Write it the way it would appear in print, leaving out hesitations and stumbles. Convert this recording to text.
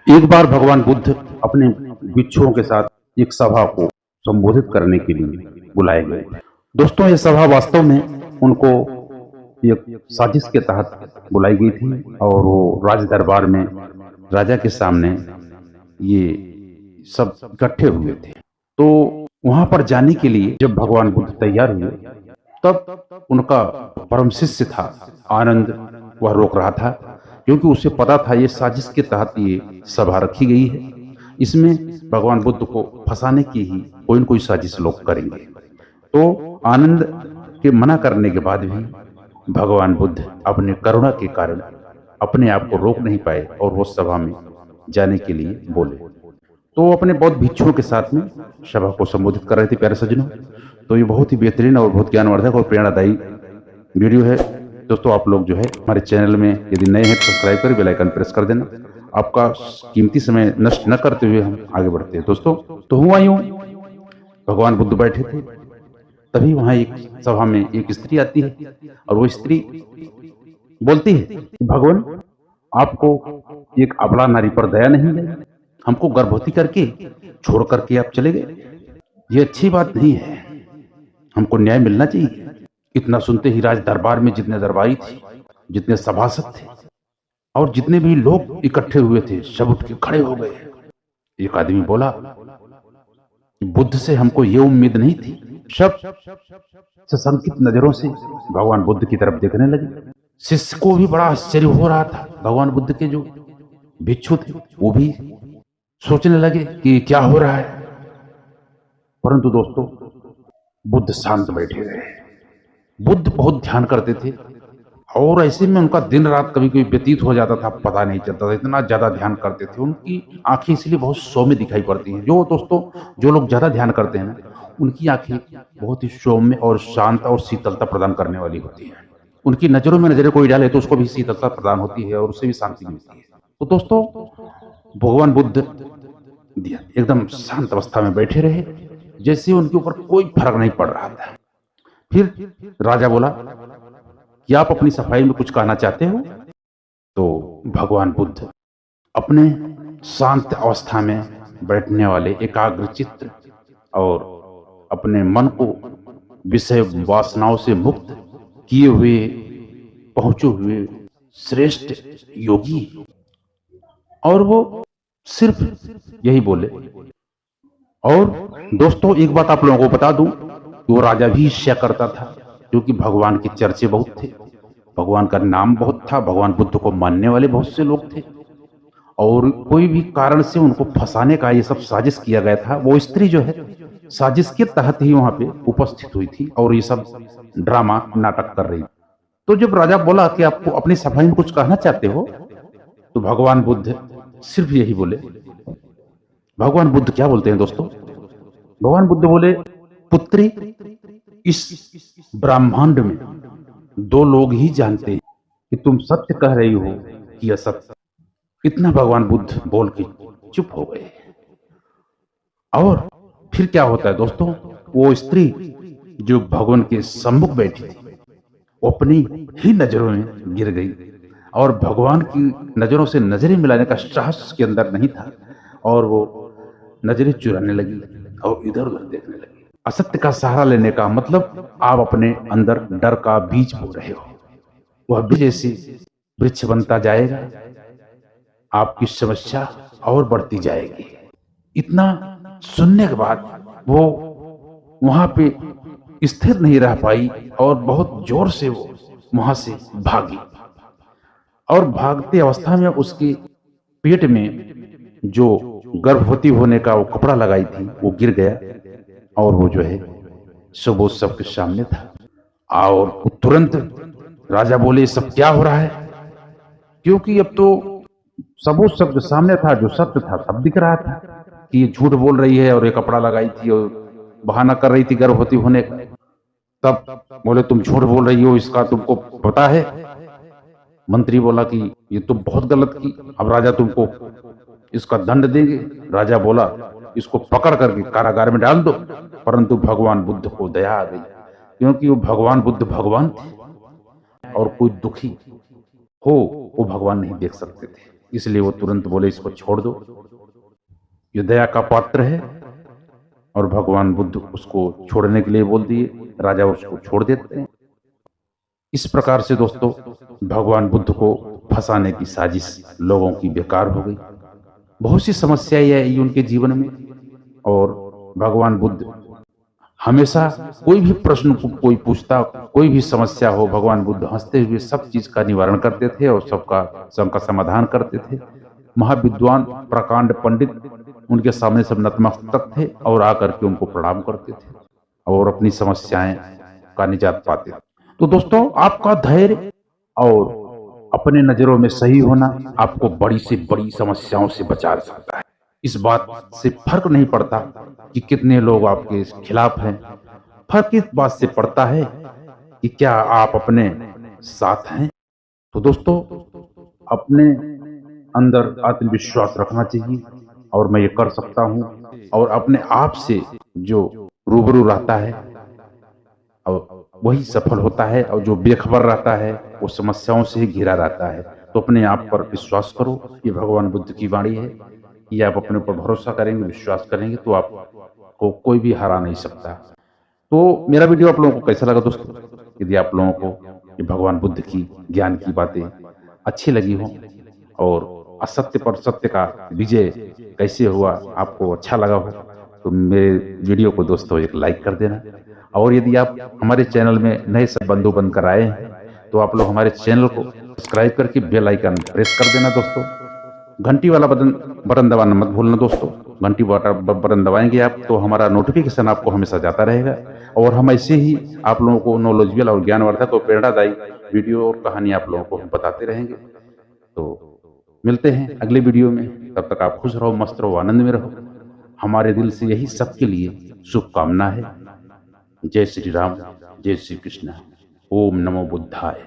एक बार भगवान बुद्ध अपने भिक्षुओं के साथ एक सभा को संबोधित करने के लिए बुलाए गए थे। दोस्तों, ये सभा वास्तव में उनको एक साजिश के तहत बुलाई गई थी और वो राज दरबार में राजा के सामने ये सब इकट्ठे हुए थे। तो वहां पर जाने के लिए जब भगवान बुद्ध तैयार हुए तब उनका परम शिष्य था आनंद, वह रोक रहा था क्योंकि उसे पता था ये साजिश के तहत ये सभा रखी गई है। इसमें भगवान बुद्ध को फंसाने की ही कोई न कोई साजिश लोग करेंगे। तो आनंद के मना करने के बाद भी भगवान बुद्ध अपने करुणा के कारण अपने आप को रोक नहीं पाए और वो सभा में जाने के लिए बोले। तो वो अपने बौद्ध भिक्षुओं के साथ में सभा को संबोधित कर रहे थे। प्यारे सज्जनों, तो ये बहुत ही बेहतरीन और बहुत ज्ञानवर्धक और प्रेरणादायी वीडियो है। दोस्तों, आप लोग जो है हमारे चैनल में यदि नए हैं तो सब्सक्राइब कर बेल आइकन प्रेस कर देना। आपका कीमती समय नष्ट न करते हुए हम आगे बढ़ते हैं। दोस्तों, तो हुआ यूं, भगवान बुद्ध बैठे थे, तभी वहां एक सभा में एक स्त्री आती है और वो स्त्री बोलती है, भगवान आपको एक अबला नारी पर दया नहीं है, हमको गर्भवती करके छोड़ करके आप चले गए, ये अच्छी बात नहीं है, हमको न्याय मिलना चाहिए। इतना सुनते ही राज दरबार में जितने दरबारी थे, जितने सभासद थे और जितने भी लोग इकट्ठे हुए थे, सब उठ के खड़े हो गए। एक आदमी बोला, बुद्ध से हमको ये उम्मीद नहीं थी। सब सशंकित नजरों से भगवान बुद्ध की तरफ देखने लगे। शिष्य को भी बड़ा आश्चर्य हो रहा था। भगवान बुद्ध के जो भिक्षु थे वो भी सोचने लगे कि क्या हो रहा है। परंतु दोस्तों, बुद्ध शांत बैठे रहे। बुद्ध बहुत ध्यान करते थे और ऐसे में उनका दिन रात कभी कभी व्यतीत हो जाता था, पता नहीं चलता था, इतना ज्यादा ध्यान करते थे। उनकी आंखें इसलिए बहुत सौम्य दिखाई पड़ती हैं। जो दोस्तों, जो लोग ज्यादा ध्यान करते हैं ना, उनकी आंखें बहुत ही सौम्य और शांत और शीतलता प्रदान करने वाली होती है। उनकी नजरों में नजरें कोई डाले तो उसको भी शीतलता प्रदान होती है और उससे भी शांति मिलती है। तो दोस्तों, भगवान बुद्ध एकदम शांत अवस्था में बैठे रहे, जैसे उनके ऊपर कोई फर्क नहीं पड़ रहा था। फिर राजा बोला कि आप अपनी सफाई में कुछ कहना चाहते हो? तो भगवान बुद्ध अपने शांत अवस्था में बैठने वाले एकाग्र चित्त और अपने मन को विषय वासनाओं से मुक्त किए हुए पहुंचे हुए श्रेष्ठ योगी, और वो सिर्फ यही बोले। और दोस्तों, एक बात आप लोगों को बता दूं, वो राजा भी ईर्ष्या करता था क्योंकि भगवान के चर्चे बहुत थे, भगवान का नाम बहुत था, भगवान बुद्ध को मानने वाले बहुत से लोग थे और कोई भी कारण से उनको फंसाने का ये सब साजिश किया गया था। वो स्त्री जो है साजिश के तहत ही वहां पे उपस्थित हुई थी और ये सब ड्रामा नाटक कर रही। तो जब राजा बोला कि आपको अपनी सफाई में कुछ कहना चाहते हो, तो भगवान बुद्ध सिर्फ यही बोले। भगवान बुद्ध क्या बोलते हैं दोस्तों? भगवान बुद्ध बोले, पुत्री, इस ब्रह्मांड में दो लोग ही जानते हैं कि तुम सत्य कह रही हो कि असत्य। इतना भगवान बुद्ध बोल के चुप हो गए। और फिर क्या होता है दोस्तों, वो स्त्री जो भगवान के सम्मुख बैठी थी वो अपनी ही नजरों में गिर गई और भगवान की नजरों से नजरें मिलाने का साहस उसके अंदर नहीं था और वो नजरें चुराने लगी और इधर उधर देखने लगी। असत्य का सहारा लेने का मतलब आप अपने अंदर डर का बीज बो रहे हो। वह बीज जैसे वृक्ष बनता जाएगा, आपकी समस्या और बढ़ती जाएगी। इतना सुनने के बाद वो वहां पे स्थिर नहीं रह पाई और बहुत जोर से वो वहां से भागी और भागते अवस्था में उसके पेट में जो गर्भवती होने का वो कपड़ा लगाई थी वो गिर गया और वो जो है सब सबके सामने था। और तुरंत राजा बोले, सब क्या हो रहा है? क्योंकि अब तो सबूत सब जो सामने था, जो सत्य था, सब दिख रहा था कि ये झूठ बोल रही है और ये कपड़ा लगाई थी और बहाना कर रही थी गर्भवती होने का। तब बोले, तुम झूठ बोल रही हो, इसका तुमको पता है? मंत्री बोला कि ये तुम बहुत गलत की, अब राजा तुमको इसका दंड देंगे। राजा बोला, इसको पकड़ करके कारागार में डाल दो। परंतु भगवान बुद्ध को दया आ गई क्योंकि वो भगवान बुद्ध भगवान थे और कोई दुखी हो वो भगवान नहीं देख सकते थे। इसलिए वो तुरंत बोले इसको छोड़ दो, ये दया का पात्र है। और भगवान बुद्ध उसको छोड़ने के लिए बोल दिए, राजा उसको छोड़ देते हैं। इस प्रकार से दोस्तों भगवान बुद्ध को फंसाने की साजिश लोगों की बेकार हो गई। बहुत सी समस्याएं आई उनके जीवन में, और भगवान बुद्ध हमेशा कोई भी प्रश्न कोई पूछता, कोई भी समस्या हो, भगवान बुद्ध हंसते हुए सब चीज का निवारण करते थे और सबका समाधान करते थे। महाविद्वान प्रकांड पंडित उनके सामने सब नतमस्तक थे और आकर के उनको प्रणाम करते थे और अपनी समस्याएं का निजात पाते थे। तो दोस्तों आपका धैर्य और अपने नजरों में सही होना आपको बड़ी से बड़ी समस्याओं से बचा सकता है। इस बात से फर्क नहीं पड़ता कि कितने लोग आपके खिलाफ हैं, फर्क इस बात से पड़ता है कि क्या आप अपने साथ हैं। तो दोस्तों अपने अंदर आत्मविश्वास रखना चाहिए और मैं ये कर सकता हूं, और अपने आप से जो रूबरू रहता है और वही सफल होता है, और जो बेखबर रहता है वो समस्याओं से ही घिरा रहता है। तो अपने आप पर विश्वास करो, ये भगवान बुद्ध की वाणी है। ये आप अपने ऊपर भरोसा करेंगे, विश्वास करेंगे तो आपको कोई भी हरा नहीं सकता। तो मेरा वीडियो आप लोगों को कैसा लगा दोस्तों? यदि आप लोगों को ये भगवान बुद्ध की ज्ञान की बातें अच्छी लगी हो और असत्य पर सत्य का विजय कैसे हुआ आपको अच्छा लगा हो, तो मेरे वीडियो को दोस्तों एक लाइक कर देना। और यदि आप हमारे चैनल में नए सब बंधु बनकर आए हैं तो आप लोग हमारे चैनल को सब्सक्राइब करके बेल आइकन प्रेस कर देना दोस्तों। घंटी वाला बटन दबाना मत भूलना दोस्तों। घंटी बटन दबाएंगे आप तो हमारा नोटिफिकेशन आपको हमेशा जाता रहेगा, और हम ऐसे ही आप लोगों को नॉलेजेबल और ज्ञानवर्धक और प्रेरणादायी वीडियो और कहानी आप लोगों को हम बताते रहेंगे। तो मिलते हैं अगले वीडियो में, तब तक आप खुश रहो, मस्त रहो, आनंद में रहो। हमारे दिल से यही सबके लिए शुभकामना है। जय श्री राम, जय श्री कृष्ण। ओम नमो बुद्धाय।